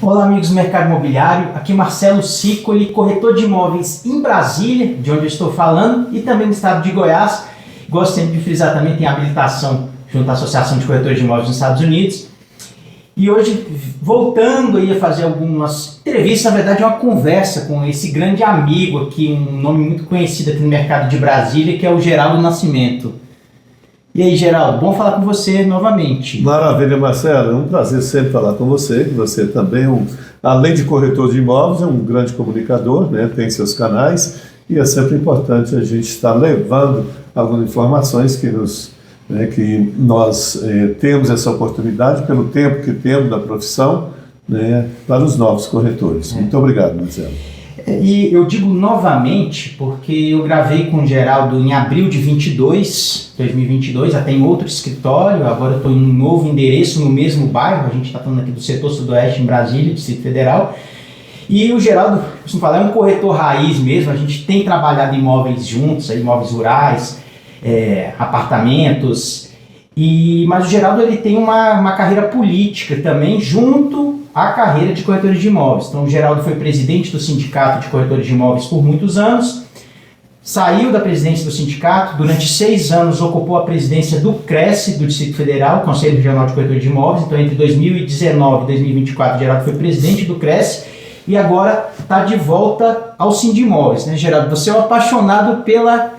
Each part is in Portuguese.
Olá, amigos do mercado imobiliário, aqui Marcelo Sicoli, corretor de imóveis em Brasília, de onde eu estou falando, e também no estado de Goiás. Gosto sempre de frisar também, tem habilitação junto à Associação de Corretores de Imóveis nos Estados Unidos. E hoje, voltando aí a fazer algumas entrevistas, na verdade é uma conversa com esse grande amigo aqui, um nome muito conhecido aqui no mercado de Brasília, que é o Geraldo Nascimento. E aí, Geraldo, bom falar com você novamente. Maravilha, Marcelo. É um prazer sempre falar com você. Você também, além de corretor de imóveis, é um grande comunicador, né? Tem seus canais e é sempre importante a gente estar levando algumas informações que nós temos essa oportunidade pelo tempo que temos da profissão, né, para os novos corretores. Muito obrigado, Marcelo. E eu digo novamente porque eu gravei com o Geraldo em abril de 2022, já tem outro escritório, agora eu estou em um novo endereço no mesmo bairro, a gente está falando aqui do setor sudoeste em Brasília, Distrito Federal, e o Geraldo, como falar, é um corretor raiz mesmo, a gente tem trabalhado em imóveis juntos, imóveis rurais, apartamentos, mas o Geraldo ele tem uma carreira política também junto à carreira de corretores de imóveis. Então o Geraldo foi presidente do Sindicato de Corretores de Imóveis por muitos anos, saiu da presidência do sindicato, durante 6 anos ocupou a presidência do CRES, do Distrito Federal, Conselho Regional de Corretores de Imóveis. Então entre 2019 e 2024 o Geraldo foi presidente do CRES e agora está de volta ao Sindimóveis, né, Geraldo? Você é um apaixonado pela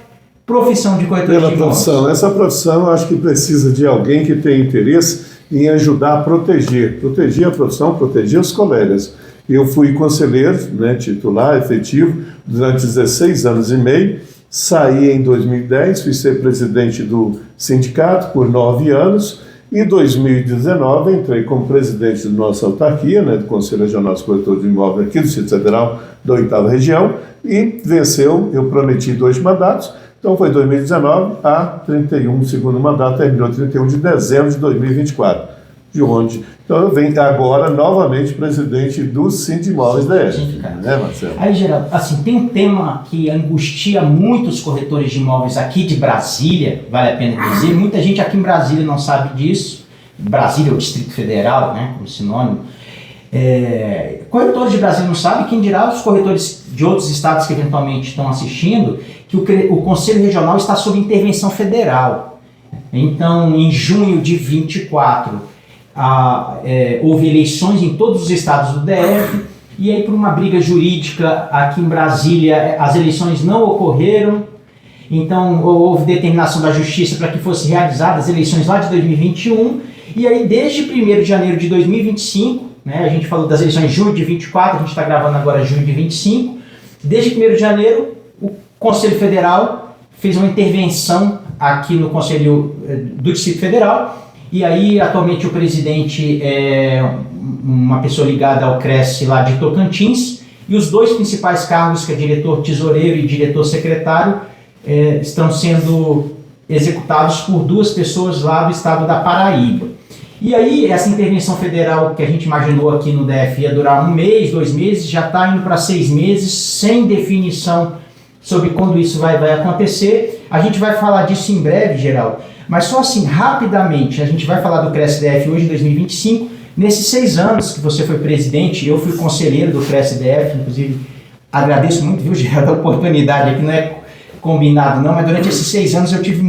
profissão de corretor de imóveis. Essa profissão eu acho que precisa de alguém que tenha interesse em ajudar a proteger a profissão, proteger os colegas. Eu fui conselheiro, né, titular, efetivo, durante 16 anos e meio, saí em 2010, fui ser presidente do sindicato por 9 anos, e em 2019 entrei como presidente da nossa autarquia, né, do Conselho Regional dos Corretores de Imóveis aqui do Distrito Federal, da 8ª região, e venceu, eu prometi 2 mandatos. Então foi 2019 a 31, segundo mandato, terminou 31 de dezembro de 2024, de onde, então eu venho agora novamente presidente do Sindimóveis DF, né, Marcelo? Aí, Geraldo, assim, tem um tema que angustia muitos corretores de imóveis aqui de Brasília, vale a pena dizer, muita gente aqui em Brasília não sabe disso, Brasília é o Distrito Federal, né, como sinônimo. Corretores de Brasília não sabem, quem dirá os corretores de outros estados que eventualmente estão assistindo, que o Conselho Regional está sob intervenção federal. Então, em junho de 24, houve eleições em todos os estados do DF, e aí por uma briga jurídica aqui em Brasília, as eleições não ocorreram, então houve determinação da Justiça para que fossem realizadas as eleições lá de 2021, e aí desde 1º de janeiro de 2025, né, a gente falou das eleições de junho de 24, a gente está gravando agora junho de 25, desde 1º de janeiro, o Conselho Federal fez uma intervenção aqui no Conselho do Distrito Federal, e aí atualmente o presidente é uma pessoa ligada ao CRES lá de Tocantins, e os 2 principais cargos, que é diretor tesoureiro e diretor secretário, estão sendo executados por 2 pessoas lá do estado da Paraíba. E aí, essa intervenção federal que a gente imaginou aqui no DF ia durar 1 mês, 2 meses, já está indo para 6 meses, sem definição sobre quando isso vai acontecer. A gente vai falar disso em breve, Geraldo, mas só assim, rapidamente, a gente vai falar do CRES-DF hoje, em 2025. Nesses 6 anos que você foi presidente, eu fui conselheiro do CRES-DF, inclusive agradeço muito, viu, Geraldo, a oportunidade aqui, não é combinado não, mas durante esses 6 anos eu tive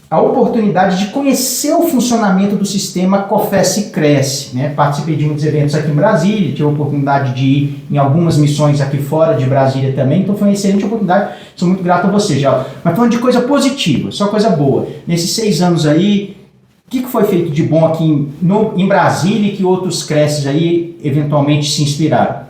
a oportunidade de conhecer o funcionamento do sistema COFES-CRES, né? Participei de muitos eventos aqui em Brasília, tive a oportunidade de ir em algumas missões aqui fora de Brasília também, então foi uma excelente oportunidade, sou muito grato a você, já. Mas falando de coisa positiva, só coisa boa, nesses 6 anos aí, o que foi feito de bom aqui em Brasília e que outros CRES aí eventualmente se inspiraram?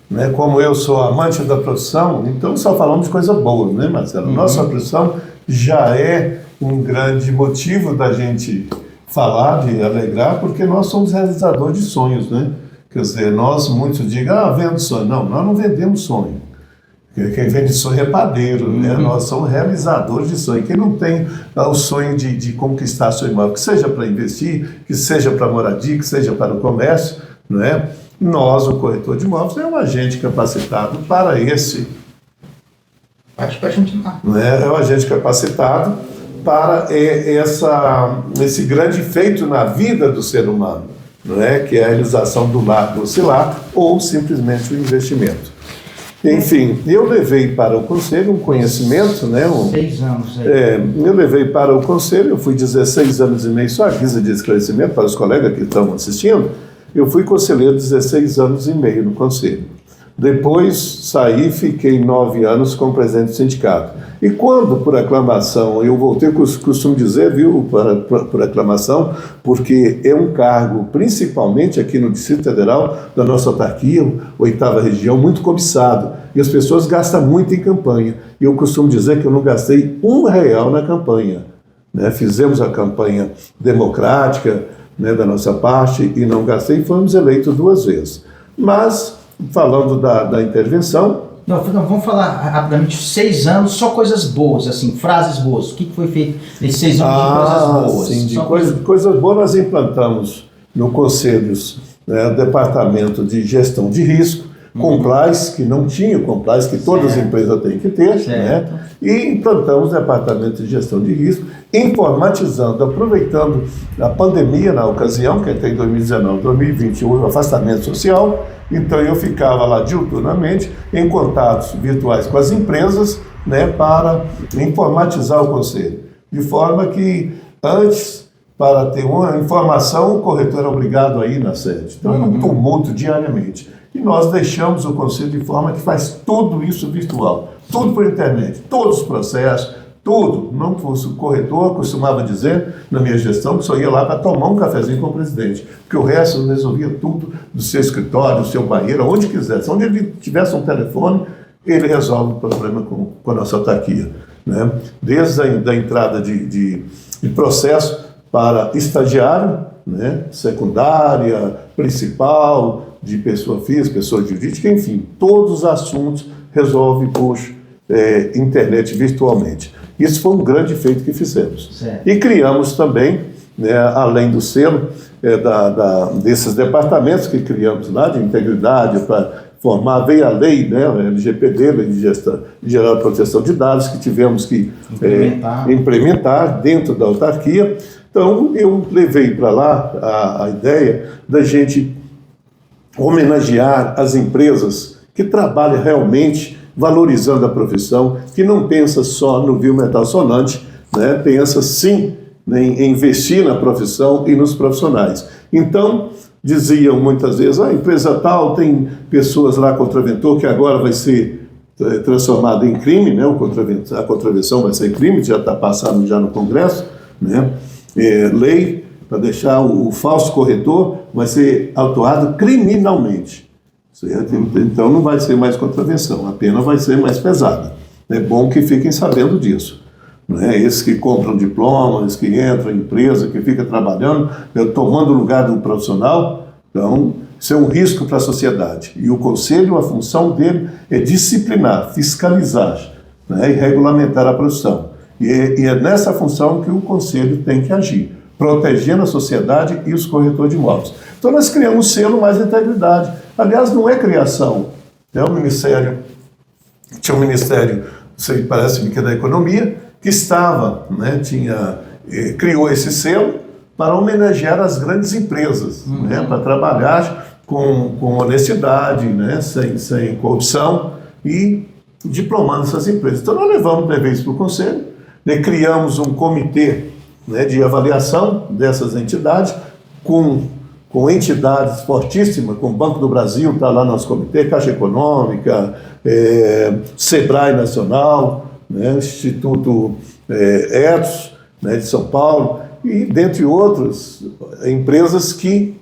Né, como eu sou amante da profissão, então só falamos de coisa boa, né, Marcelo? Nossa profissão já é um grande motivo da gente falar, de alegrar, porque nós somos realizadores de sonhos, né? Quer dizer, muitos digam, vendo sonho. Não, nós não vendemos sonho. Quem vende sonho é padeiro, né? Nós somos realizadores de sonho. Quem não tem o sonho de conquistar seu imóvel, que seja para investir, que seja para moradia, que seja para o comércio, não é? Nós, o corretor de imóveis, é um agente capacitado para esse. Pode continuar. É um agente capacitado para esse grande feito na vida do ser humano. não é? Que é a realização do lar, do lar, ou simplesmente o investimento. Enfim, eu levei para o Conselho um conhecimento, né? 6 anos aí. Eu levei para o Conselho, eu fui 16 anos e meio, só a guisa de esclarecimento para os colegas que estão assistindo, eu fui conselheiro 16 anos e meio no Conselho. Depois saí, fiquei 9 anos como presidente do sindicato. E quando, por aclamação, eu voltei, costumo dizer, viu, por aclamação, porque é um cargo, principalmente aqui no Distrito Federal, da nossa autarquia, 8ª região, muito cobiçado. E as pessoas gastam muito em campanha. E eu costumo dizer que eu não gastei R$1 na campanha, né? Fizemos a campanha democrática, né, da nossa parte e não gastei, fomos eleitos 2 vezes. Mas, falando da intervenção... Não, vamos falar rapidamente, 6 anos, só coisas boas, assim, frases boas. O que foi feito nesses 6 anos de coisas boas? Sim, de coisas boas nós implantamos no Conselhos, né, o Departamento de Gestão de Risco, compliance, que não tinha o compliance, que todas as empresas têm que ter, né? E implantamos o Departamento de Gestão de Risco, informatizando, aproveitando a pandemia na ocasião, que até em 2019, 2020 houve afastamento social, então eu ficava lá diuturnamente em contatos virtuais com as empresas, né, para informatizar o Conselho, de forma que antes, para ter uma informação, o corretor era obrigado a ir na sede. Então, é um tumulto diariamente. E nós deixamos o Conselho de forma que faz tudo isso virtual, tudo por internet, todos os processos, tudo. Não fosse o corretor, costumava dizer, na minha gestão, que só ia lá para tomar um cafezinho com o presidente, porque o resto resolvia tudo do seu escritório, do seu banheiro, onde quisesse. Onde ele tivesse um telefone, ele resolve o problema com a nossa autarquia, né? Desde a entrada de processo para estagiário, né, secundária, principal, de pessoa física, pessoa jurídica, enfim, todos os assuntos resolve por internet virtualmente. Isso foi um grande feito que fizemos. Certo. E criamos também, né, além do selo desses departamentos que criamos lá, de integridade, para formar, veio a lei, né, a LGPD, Lei de Gestão Geral de Proteção de Dados, que tivemos que implementar dentro da autarquia. Então, eu levei para lá a ideia da gente homenagear as empresas que trabalham realmente valorizando a profissão, que não pensa só no metal sonante, né? Pensa sim, né, em investir na profissão e nos profissionais. Então, diziam muitas vezes, a empresa tal tem pessoas lá, contraventor, que agora vai ser transformada em crime, né? A contravenção vai ser crime, já está passado já no Congresso, né? Lei para deixar o falso corretor vai ser autuado criminalmente, certo? Então não vai ser mais contravenção, a pena vai ser mais pesada. É bom que fiquem sabendo disso, né? Esses que compram diplomas, que entram em empresa, que fica trabalhando, tomando o lugar do profissional, então isso é um risco para a sociedade. E o Conselho, a função dele é disciplinar, fiscalizar, né, e regulamentar a profissão. E é nessa função que o Conselho tem que agir, protegendo a sociedade e os corretores de imóveis. Então nós criamos um selo Mais Integridade. Aliás, não é criação, é o Ministério, tinha um Ministério, parece-me que é da Economia, que estava, né, criou esse selo para homenagear as grandes empresas, né, para trabalhar com honestidade, né, sem corrupção e diplomando essas empresas. Então nós levei isso para o Conselho, né, criamos um comitê, né, de avaliação dessas entidades, com entidades fortíssimas, como o Banco do Brasil, está lá no nosso comitê, Caixa Econômica, Sebrae Nacional, né, Instituto Etos, né, de São Paulo, e dentre outras empresas que,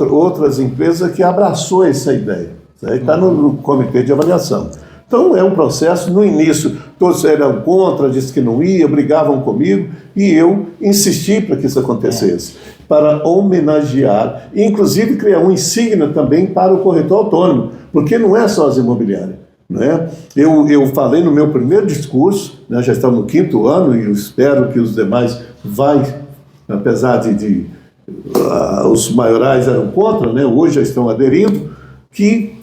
outras empresas que abraçou essa ideia, está no comitê de avaliação. Então é um processo, no início todos eram contra, disse que não ia, brigavam comigo, e eu insisti para que isso acontecesse, para homenagear, e inclusive criar uma insígnia também para o corretor autônomo, porque não é só as imobiliárias, né? Eu falei no meu primeiro discurso, né, já estamos no 5º ano, e eu espero que os demais apesar de os maiorais eram contra, né, hoje já estão aderindo, que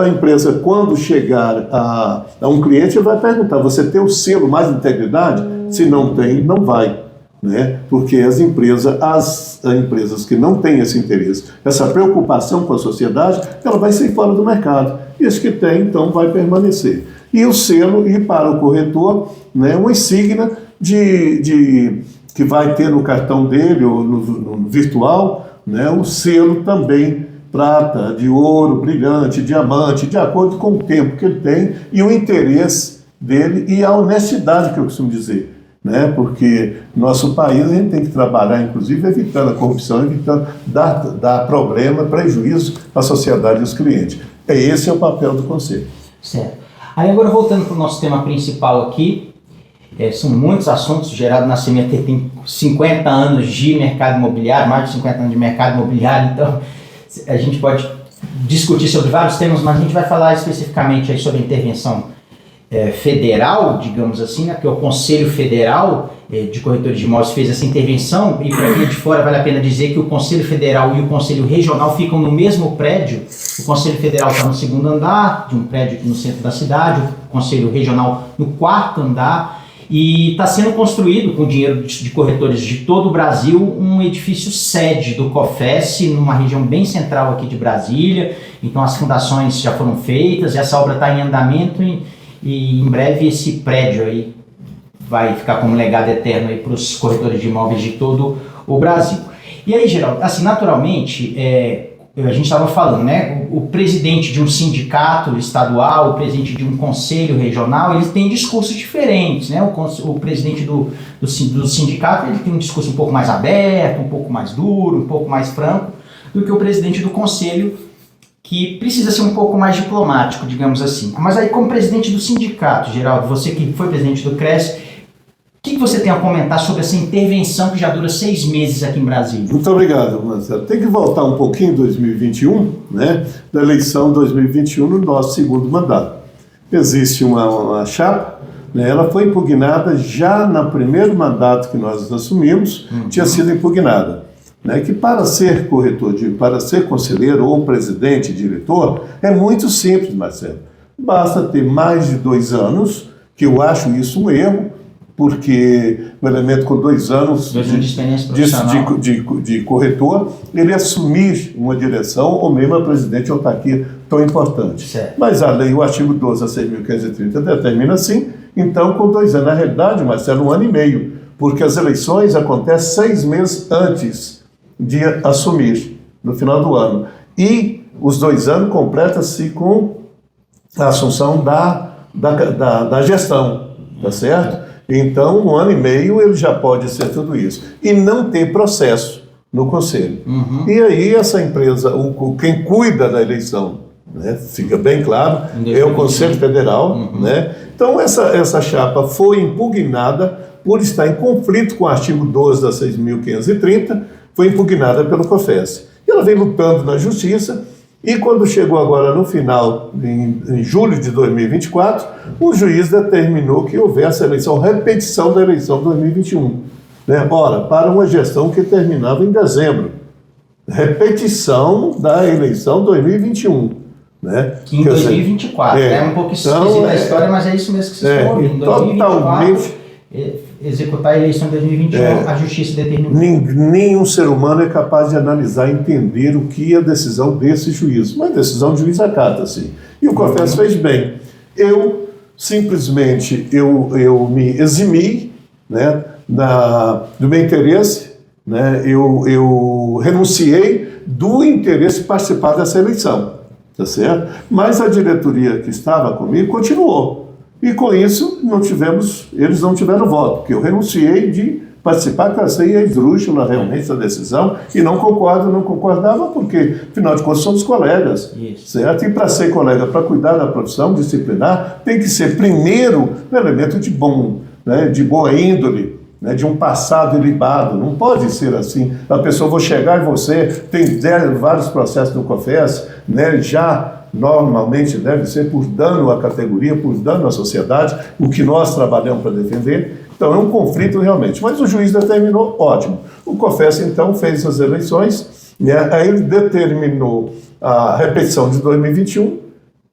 a empresa, quando chegar a um cliente, vai perguntar, você tem o selo Mais Integridade? Se não tem, não vai. né? Porque as empresas que não têm esse interesse, essa preocupação com a sociedade, ela vai sair fora do mercado. E as que têm, então, vai permanecer. E o selo, e para o corretor, né, uma insígnia que vai ter no cartão dele ou no virtual, né, o selo também prata, de ouro, brilhante, diamante, de acordo com o tempo que ele tem e o interesse dele e a honestidade, que eu costumo dizer. Né? Porque nosso país a gente tem que trabalhar, inclusive, evitando a corrupção, evitando dar problema, prejuízo à sociedade e aos clientes. Esse é o papel do Conselho. Certo. Aí agora voltando para o nosso tema principal aqui, são muitos assuntos. Geraldo Nascimento tem 50 anos de mercado imobiliário, mais de 50 anos de mercado imobiliário, então a gente pode discutir sobre vários temas, mas a gente vai falar especificamente aí sobre a intervenção federal, digamos assim, né? Porque o Conselho Federal de Corretores de Imóveis fez essa intervenção, e para quem é de fora vale a pena dizer que o Conselho Federal e o Conselho Regional ficam no mesmo prédio. O Conselho Federal está no 2º andar de um prédio aqui no centro da cidade, o Conselho Regional no 4º andar, e está sendo construído com dinheiro de corretores de todo o Brasil um edifício sede do COFES, numa região bem central aqui de Brasília. Então as fundações já foram feitas, essa obra está em andamento e em breve esse prédio aí vai ficar como legado eterno para os corretores de imóveis de todo o Brasil. E aí, Geraldo, assim, naturalmente, a gente estava falando, né, o presidente de um sindicato estadual, o presidente de um conselho regional, eles têm discursos diferentes, né? O presidente do sindicato, ele tem um discurso um pouco mais aberto, um pouco mais duro, um pouco mais franco, do que o presidente do conselho, que precisa ser um pouco mais diplomático, digamos assim. Mas aí, como presidente do sindicato, Geraldo, você que foi presidente do CRES, o que você tem a comentar sobre essa intervenção que já dura 6 meses aqui em Brasília? Muito obrigado, Marcelo. Tem que voltar um pouquinho em 2021, né, da eleição 2021 no nosso 2º mandato. Existe uma chapa, né, ela foi impugnada já no primeiro mandato que nós assumimos, tinha sido impugnada. Né, que para ser corretor, para ser conselheiro ou presidente, diretor, é muito simples, Marcelo. Basta ter mais de 2 anos, que eu acho isso um erro, porque o elemento com 2 anos de corretor, ele assumir uma direção ou mesmo a presidente ou autarquia tão importante. Certo. Mas a lei, o artigo 12 a 6.530 determina assim, então com 2 anos. Na realidade, Marcelo, 1 ano e meio, porque as eleições acontecem 6 meses antes de assumir, no final do ano. E os 2 anos completa-se com a assunção da gestão, tá certo? Então, 1 ano e meio ele já pode ser tudo isso. E não tem processo no Conselho. E aí essa empresa, quem cuida da eleição, né, fica bem claro, é o Conselho Federal. Né? Então, essa chapa foi impugnada por estar em conflito com o artigo 12 da 6.530, foi impugnada pelo COFES. E ela vem lutando na justiça, e quando chegou agora no final, em julho de 2024, o juiz determinou que houvesse repetição da eleição de 2021. Né? Ora, para uma gestão que terminava em dezembro. Repetição da eleição 2021. Né? Em 2024. É um pouco esquisita a história, mas é isso mesmo que vocês estão ouvindo. Em 2024, executar a eleição de 2021, a justiça determinou. Nenhum ser humano é capaz de analisar e entender o que é a decisão desse juiz. Uma decisão de juiz acata-se. E o COFES fez bem. Eu, simplesmente, eu me eximi, né, do meu interesse, né, eu renunciei do interesse de participar dessa eleição, tá certo? Mas a diretoria que estava comigo continuou. E com isso, eles não tiveram voto, porque eu renunciei de participar, que eu achei a esdrúxula realmente da decisão, e não concordava, porque, afinal de contas, somos colegas, certo? E para ser colega, para cuidar da profissão, disciplinar, tem que ser, primeiro, um elemento de boa índole, né, de um passado ilibado. Não pode ser assim. A pessoa, vou chegar e você tem vários processos no COFES, né, já normalmente deve ser por dano à categoria, por dano à sociedade, o que nós trabalhamos para defender. Então é um conflito realmente. Mas o juiz determinou, ótimo. O COFES então fez as eleições, né, aí ele determinou a repetição de 2021,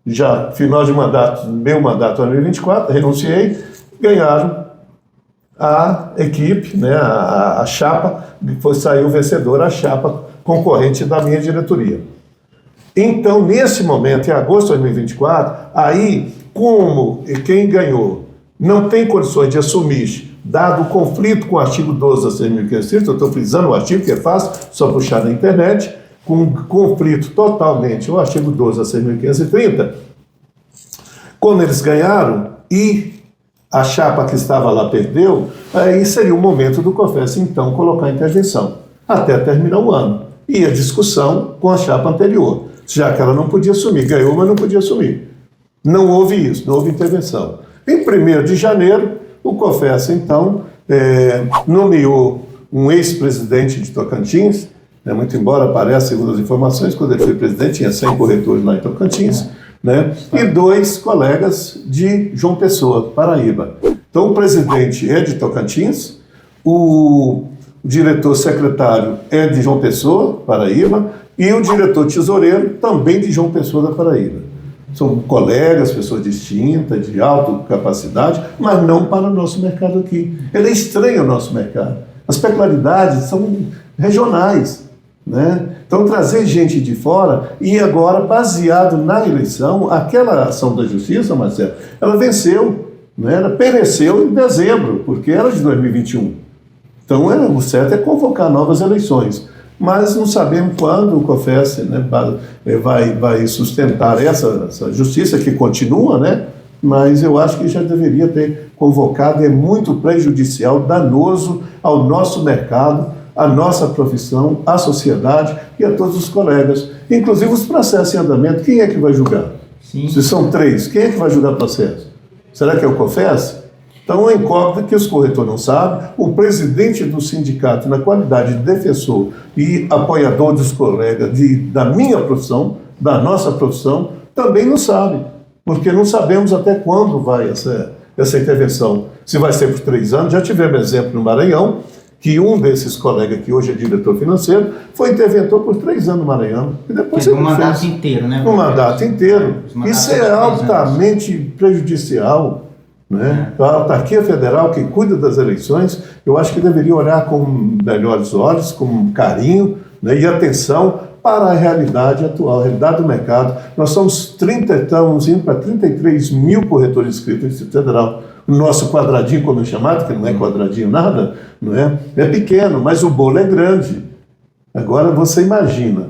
já final de mandato, meu mandato 2024, renunciei, ganharam a equipe, né, a chapa, saiu vencedora, a chapa concorrente da minha diretoria. Então, nesse momento, em agosto de 2024, aí, como quem ganhou não tem condições de assumir, dado o conflito com o artigo 12 da 6.530, eu estou frisando o artigo, que é fácil, só puxar na internet, com conflito totalmente, o artigo 12 da 6.530, como eles ganharam e a chapa que estava lá perdeu, aí seria o momento do COFES, então, colocar a intervenção, até terminar o ano. E a discussão com a chapa anterior, já que ela não podia assumir, ganhou, mas não podia assumir. Não houve isso, não houve intervenção. Em 1º de janeiro, o COFES, então, nomeou um ex-presidente de Tocantins, né, muito embora pareça, segundo as informações, quando ele foi presidente, tinha 100 corretores lá em Tocantins, né, e 2 colegas de João Pessoa, Paraíba. Então, o presidente é de Tocantins, o diretor secretário é de João Pessoa, Paraíba, e o diretor tesoureiro também de João Pessoa, da Paraíba. São colegas, pessoas distintas, de alta capacidade, mas não para o nosso mercado aqui. Ele é estranho ao nosso mercado. As peculiaridades são regionais, né? Então, trazer gente de fora, e agora, baseado na eleição, aquela ação da justiça, Marcelo, ela venceu, né? Ela pereceu em dezembro, porque era de 2021. Então, o certo é convocar novas eleições. Mas não sabemos quando o COFES, né, vai sustentar essa justiça que continua, né? Mas eu acho que já deveria ter convocado, é muito prejudicial, danoso ao nosso mercado, à nossa profissão, à sociedade e a todos os colegas. Inclusive os processos em andamento, quem é que vai julgar? Sim. Se são 3, quem é que vai julgar o processo? Será que é o COFES? Então, é incógnita que os corretores não sabem. O presidente do sindicato, na qualidade de defensor e apoiador dos colegas da minha profissão, da nossa profissão, também não sabe, porque não sabemos até quando vai essa intervenção. Se vai ser por 3 anos, já tivemos exemplo no Maranhão, que um desses colegas, que hoje é diretor financeiro, foi interventor por 3 anos no Maranhão. E depois um mandato inteiro, né? Um mandato inteiro. Isso é altamente prejudicial, né? A autarquia federal que cuida das eleições, eu acho que deveria olhar com melhores olhos, com carinho, né, e atenção para a realidade atual, a realidade do mercado. Nós estamos indo para 33 mil corretores inscritos no Distrito Federal. O nosso quadradinho, como é chamado, que não é quadradinho nada, não é? É pequeno, mas o bolo é grande. Agora você imagina,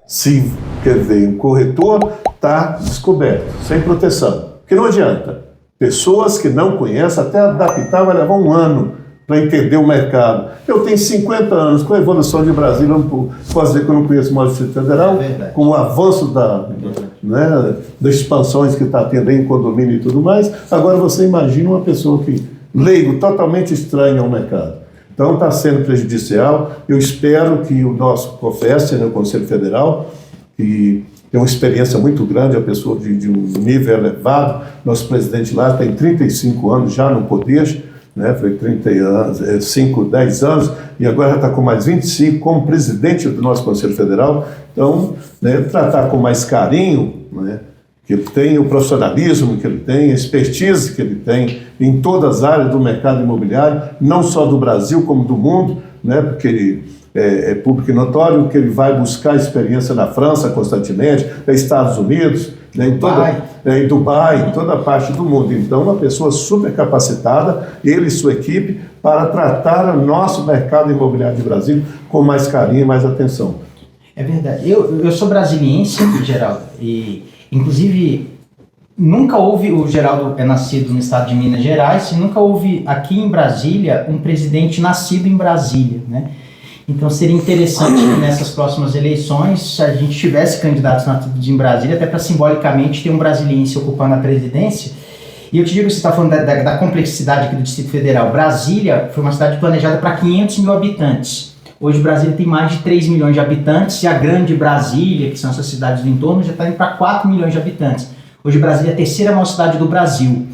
se, quer ver, um corretor está descoberto, sem proteção, porque não adianta. Pessoas que não conhecem, até adaptar vai levar 1 ano para entender o mercado. Eu tenho 50 anos, com a evolução de Brasília, eu não posso dizer que eu não conheço mais o Distrito Federal, com o avanço das expansões que está tendo aí em condomínio e tudo mais. Agora você imagina uma pessoa que leigo, totalmente estranha ao mercado. Então está sendo prejudicial. Eu espero que o nosso COFES, né, o Conselho Federal, que tem uma experiência muito grande, a pessoa de um nível elevado. Nosso presidente lá tem 35 anos já no poder, né? Foi 30 anos, 10 anos, e agora já está com mais 25 como presidente do nosso Conselho Federal. Então, né, tratar com mais carinho, né, que ele tem o profissionalismo que ele tem, a expertise que ele tem em todas as áreas do mercado imobiliário, não só do Brasil como do mundo, né, porque ele é público e notório que ele vai buscar experiência na França constantemente, nos Estados Unidos, né, em Dubai, em toda a parte do mundo. Então, uma pessoa super capacitada, ele e sua equipe, para tratar o nosso mercado imobiliário de Brasil com mais carinho e mais atenção. É verdade. Eu sou brasiliense, Geraldo, e inclusive nunca houve, o Geraldo é nascido no estado de Minas Gerais, e nunca houve aqui em Brasília um presidente nascido em Brasília, né? Então seria interessante que nessas próximas eleições, se a gente tivesse candidatos nascidos em Brasília, até para simbolicamente ter um brasiliense ocupando a presidência. E eu te digo, você está falando da complexidade aqui do Distrito Federal. Brasília foi uma cidade planejada para 500 mil habitantes. Hoje Brasília tem mais de 3 milhões de habitantes, e a grande Brasília, que são essas cidades do entorno, já está indo para 4 milhões de habitantes. Hoje Brasília é a terceira maior cidade do Brasil.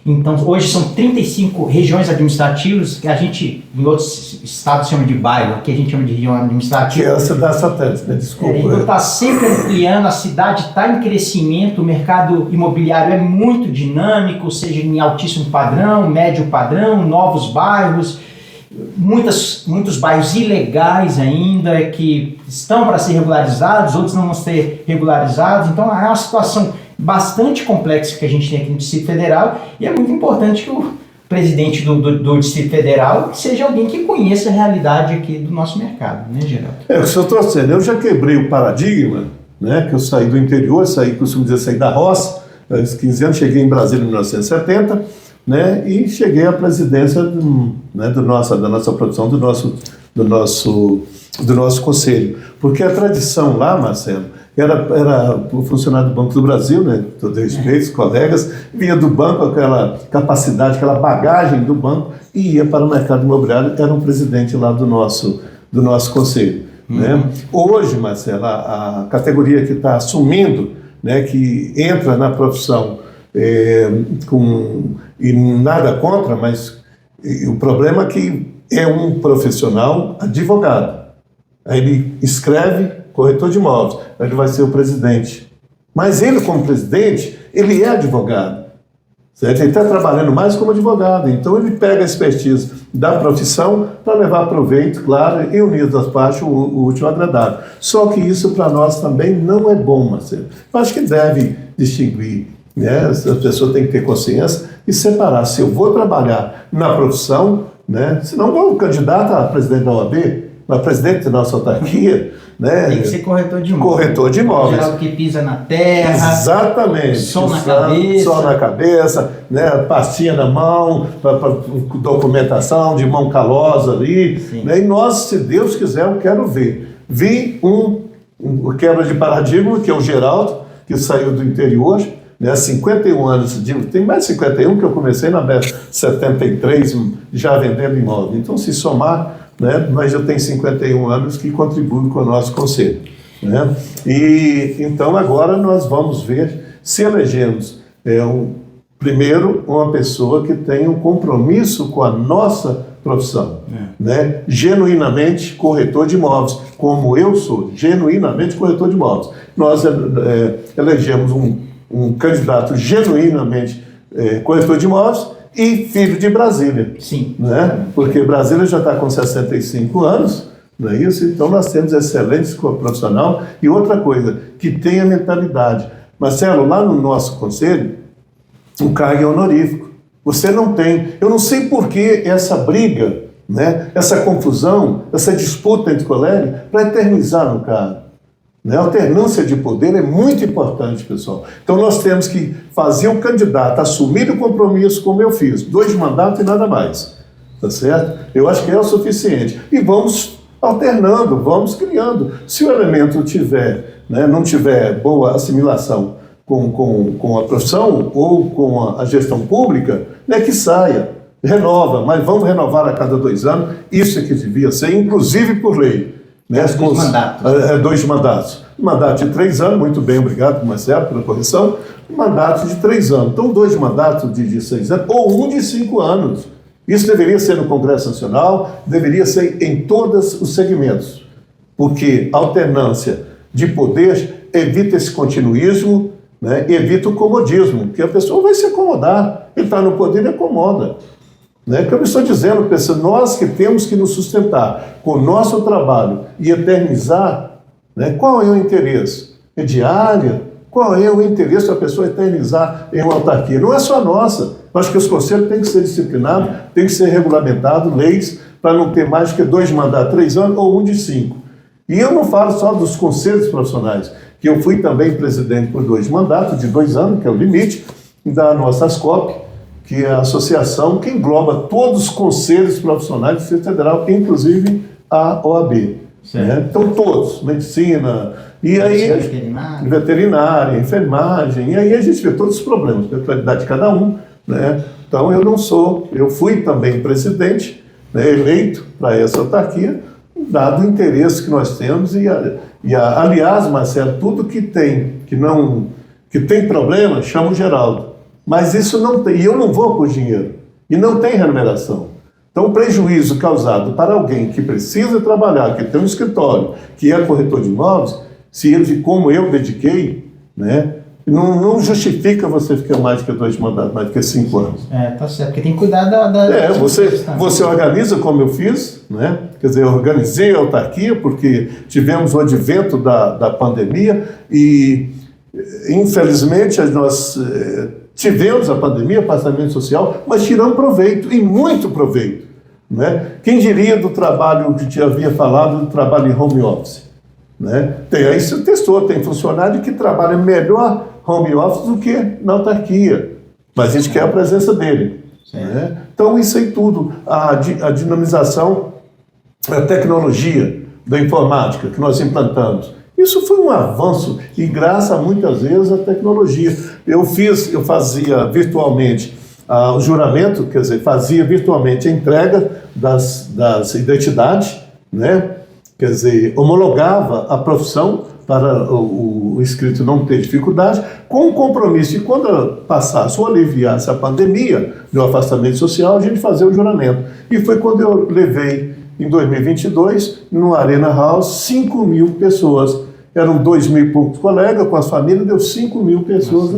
Então, hoje são 35 regiões administrativas, que a gente, em outros estados, chama de bairro, aqui a gente chama de região administrativa. Que é a cidade satélite, né? Desculpa. Então está sempre ampliando, a cidade está em crescimento, o mercado imobiliário é muito dinâmico, seja em altíssimo padrão, médio padrão, novos bairros, muitos bairros ilegais ainda, que estão para ser regularizados, outros não vão ser regularizados. Então é uma situação bastante complexa que a gente tem aqui no Distrito Federal, e é muito importante que o presidente do Distrito Federal seja alguém que conheça a realidade aqui do nosso mercado, né, Geraldo? O que eu estou dizendo, eu já quebrei o paradigma, né, que eu saí do interior, costumo dizer, saí da roça, aos 15 anos, cheguei em Brasília em 1970, né, e cheguei à presidência né, da nossa produção, do nosso conselho. Porque a tradição lá, Marcelo, era o funcionário do Banco do Brasil, né, todo respeito, os colegas, vinha do banco aquela capacidade, aquela bagagem do banco e ia para o mercado imobiliário, era um presidente lá do nosso conselho. Né? Hoje, Marcelo, a categoria que está assumindo, né, que entra na profissão e nada contra, mas o problema é que é um profissional advogado. Aí ele escreve corretor de imóveis, ele vai ser o presidente. Mas ele, como presidente, ele é advogado. Certo? Ele está trabalhando mais como advogado. Então ele pega a expertise da profissão para levar proveito, claro, e unir das partes o útil ao agradável. Só que isso para nós também não é bom, Marcelo. Eu acho que deve distinguir, né? A pessoa tem que ter consciência e separar. Se eu vou trabalhar na profissão, né? Se não vou candidato a presidente da OAB, a presidente da nossa autarquia, né? Tem que ser corretor de imóveis. Corretor de imóveis. Geral que pisa na terra. Exatamente. Sol na cabeça. Sol na cabeça, né? Pastinha na mão, para documentação, de mão calosa ali. Né? E nós, se Deus quiser, eu quero ver. Vi um quebra de paradigma, que é o Geraldo, que saiu do interior, né? 51 anos, tem mais de 51 que eu comecei na 73, já vendendo imóvel. Então, se somar, né, mas eu tenho 51 anos que contribuo com o nosso conselho. Né? E então agora nós vamos ver se elegemos primeiro uma pessoa que tenha um compromisso com a nossa profissão, né? Genuinamente corretor de imóveis, como eu sou, genuinamente corretor de imóveis. Nós elegemos um candidato genuinamente corretor de imóveis, e filho de Brasília. Sim. Né? Porque Brasília já está com 65 anos, não é isso? Então nós temos excelentes profissional. E outra coisa, que tem a mentalidade. Marcelo, lá no nosso conselho, o cargo é honorífico. Você não tem. Eu não sei por que essa briga, né? Essa confusão, essa disputa entre colegas, para eternizar no cargo. A alternância de poder é muito importante, pessoal. Então nós temos que fazer o candidato assumir o compromisso, como eu fiz, 2 mandatos e nada mais. Tá certo? Eu acho que é o suficiente. E vamos alternando, vamos criando. Se o elemento não tiver boa assimilação com a profissão ou com a gestão pública, que saia, renova, mas vamos renovar a cada 2 anos. Isso é que devia ser, inclusive por lei. 2 mandatos. 2 mandatos. Um mandato de 3 anos, muito bem, obrigado, Marcelo, pela correção. Um mandato de 3 anos. Então, 2 mandatos de 6 anos, ou um de 5 anos. Isso deveria ser no Congresso Nacional, deveria ser em todos os segmentos. Porque alternância de poder evita esse continuismo, né, evita o comodismo, porque a pessoa vai se acomodar. Ele está no poder e acomoda. Que eu estou dizendo, pessoal, nós que temos que nos sustentar com o nosso trabalho e eternizar, qual é o interesse? É diária? Qual é o interesse da pessoa eternizar em uma autarquia? Não é só nossa. Eu acho que os conselhos têm que ser disciplinados, têm que ser regulamentados, leis, para não ter mais que 2 mandatos, 3 anos ou um de 5. E eu não falo só dos conselhos profissionais, que eu fui também presidente por 2 mandatos, de 2 anos, que é o limite, da nossa ASCOP, que é a associação que engloba todos os conselhos profissionais do Distrito Federal, inclusive a OAB. Então todos, medicina, e aí veterinária, enfermagem, e aí a gente vê todos os problemas, a qualidade de cada um. Então eu fui também presidente, eleito para essa autarquia, dado o interesse que nós temos, aliás, Marcelo, tudo que tem problema, chama o Geraldo. Mas isso não tem, e eu não vou por dinheiro, e não tem remuneração. Então, o prejuízo causado para alguém que precisa trabalhar, que tem um escritório, que é corretor de imóveis, se ele, como eu dediquei, né, não justifica você ficar mais do que 2 mandatos, mais do que 5 anos. Tá certo, porque tem que cuidar Você organiza como eu fiz, né? Quer dizer, eu organizei a autarquia porque tivemos o advento da pandemia e, infelizmente, nós tivemos a pandemia, passamento social, mas tiramos proveito, e muito proveito, né? Quem diria do trabalho que te havia falado, do trabalho em home office, né? Aí você testou, tem funcionário que trabalha melhor home office do que na autarquia, mas a gente quer a presença dele, né? Então isso aí tudo, a dinamização, a tecnologia da informática que nós implantamos, isso foi um avanço e graças muitas vezes à tecnologia. Eu fazia virtualmente o juramento, quer dizer, fazia virtualmente a entrega das identidades, né? Quer dizer, homologava a profissão para o inscrito não ter dificuldade, com o compromisso de quando passasse ou aliviasse a pandemia do afastamento social, a gente fazia o juramento. E foi quando eu levei, em 2022, no Arena House, 5.000 pessoas. Eram 2.000 e poucos colegas, com as famílias, deu 5.000 pessoas.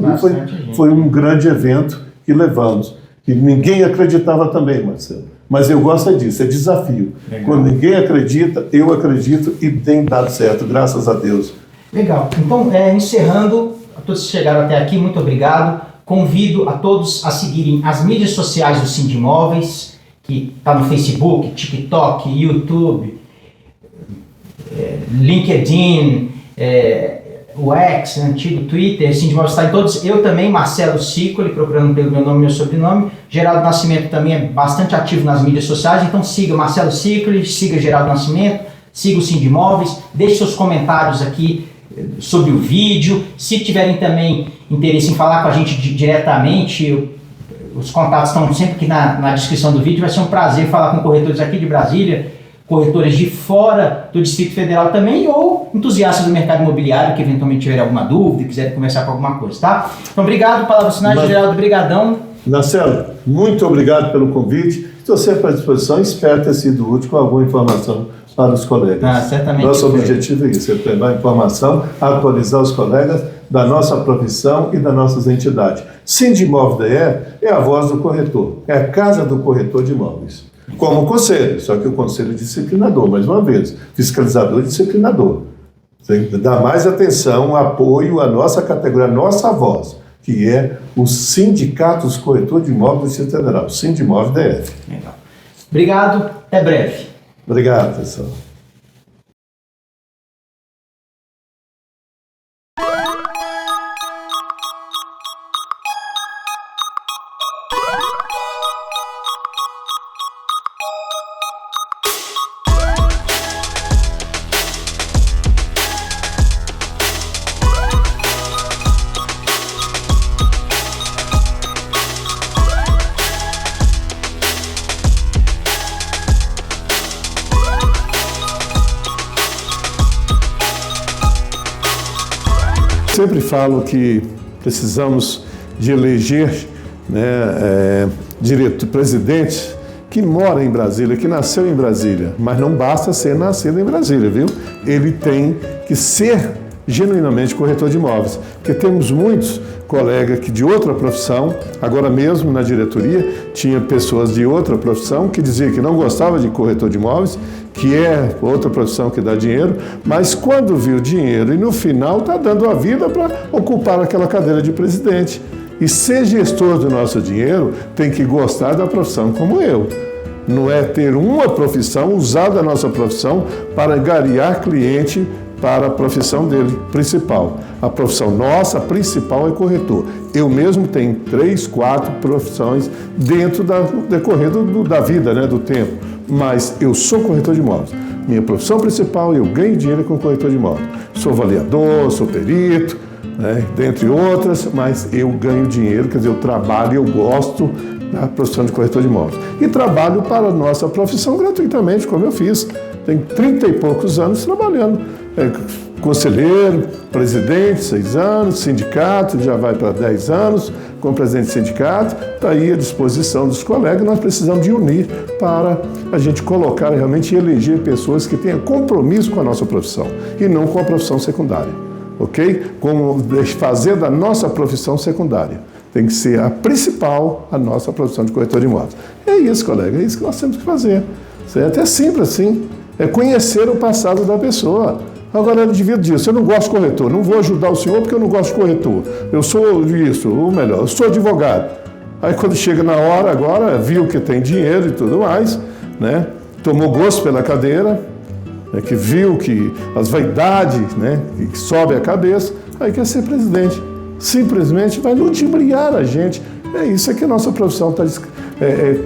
Foi um grande evento que levamos. E ninguém acreditava também, Marcelo. Mas eu gosto disso, é desafio. Legal. Quando ninguém acredita, eu acredito e tem dado certo, graças a Deus. Legal. Então, encerrando, a todos que chegaram até aqui, muito obrigado. Convido a todos a seguirem as mídias sociais do Sindimóveis, que está no Facebook, TikTok, YouTube, LinkedIn, o X, antigo Twitter, Sindimóveis está em todos. Eu também, Marcelo Sicoli, procurando pelo meu nome e meu sobrenome. Geraldo Nascimento também é bastante ativo nas mídias sociais, então siga Marcelo Sicoli, siga Geraldo Nascimento, siga o Sindimóveis, deixe seus comentários aqui sobre o vídeo. Se tiverem também interesse em falar com a gente diretamente, os contatos estão sempre aqui na descrição do vídeo. Vai ser um prazer falar com corretores aqui de Brasília, corretores de fora do Distrito Federal também, ou entusiastas do mercado imobiliário que eventualmente tiverem alguma dúvida e quiserem conversar com alguma coisa, tá? Então, obrigado, palavras finais, Geraldo, brigadão. Marcelo, muito obrigado pelo convite. Estou sempre à disposição, espero ter sido útil com alguma informação para os colegas. Certamente. Nosso objetivo é isso, é levar informação, atualizar os colegas da nossa profissão e das nossas entidades. Sindimóvel DE é a voz do corretor, é a casa do corretor de imóveis. Como conselho, só que o conselho é disciplinador, mais uma vez, fiscalizador e disciplinador. Tem que dar mais atenção, apoio à nossa categoria, à nossa voz, que é o Sindicato dos Corretores de Imóveis do Distrito Federal, Sindimóvel DF. Legal. Obrigado, até breve. Obrigado, pessoal. Sempre falo que precisamos de eleger, né, presidente que mora em Brasília, que nasceu em Brasília, mas não basta ser nascido em Brasília, viu? Ele tem que ser genuinamente corretor de imóveis, porque temos muitos colegas que de outra profissão, agora mesmo na diretoria, tinha pessoas de outra profissão que diziam que não gostava de corretor de imóveis, que é outra profissão que dá dinheiro, mas quando viu dinheiro e no final está dando a vida para ocupar aquela cadeira de presidente. E ser gestor do nosso dinheiro tem que gostar da profissão como eu. Não é ter uma profissão, usar da nossa profissão para angariar cliente para a profissão dele principal. A profissão nossa principal é corretor. Eu mesmo tenho 3, 4 profissões dentro do decorrer da vida, né, do tempo. Mas eu sou corretor de imóveis. Minha profissão principal, eu ganho dinheiro com corretor de imóveis. Sou avaliador, sou perito, né, dentre outras, mas eu ganho dinheiro, quer dizer, eu trabalho, eu gosto da profissão de corretor de imóveis. E trabalho para a nossa profissão gratuitamente, como eu fiz. Tenho 30 e poucos anos trabalhando conselheiro, presidente, 6 anos, sindicato, já vai para 10 anos, como presidente do sindicato, está aí à disposição dos colegas. Nós precisamos de unir para a gente colocar realmente e eleger pessoas que tenham compromisso com a nossa profissão e não com a profissão secundária, ok? Como fazer da nossa profissão secundária. Tem que ser a principal, a nossa profissão de corretor de imóveis. É isso, colega, é isso que nós temos que fazer. Certo? É simples assim, é conhecer o passado da pessoa. Agora, o indivíduo diz, eu não gosto de corretor, não vou ajudar o senhor porque eu não gosto de corretor. Eu sou isso, ou melhor, eu sou advogado. Aí quando chega na hora agora, viu que tem dinheiro e tudo mais, né? Tomou gosto pela cadeira, né? Que viu que as vaidades, né? Que sobe a cabeça, aí quer ser presidente. Simplesmente vai ludibriar a gente. É isso que a nossa profissão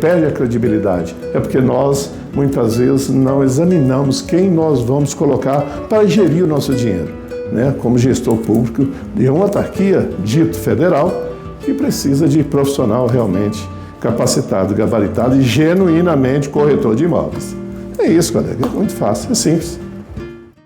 perde a credibilidade. É porque nós, muitas vezes, não examinamos quem nós vamos colocar para gerir o nosso dinheiro, né? Como gestor público de uma autarquia dito federal, que precisa de profissional realmente capacitado, gabaritado e genuinamente corretor de imóveis. É isso, colega, é muito fácil, é simples.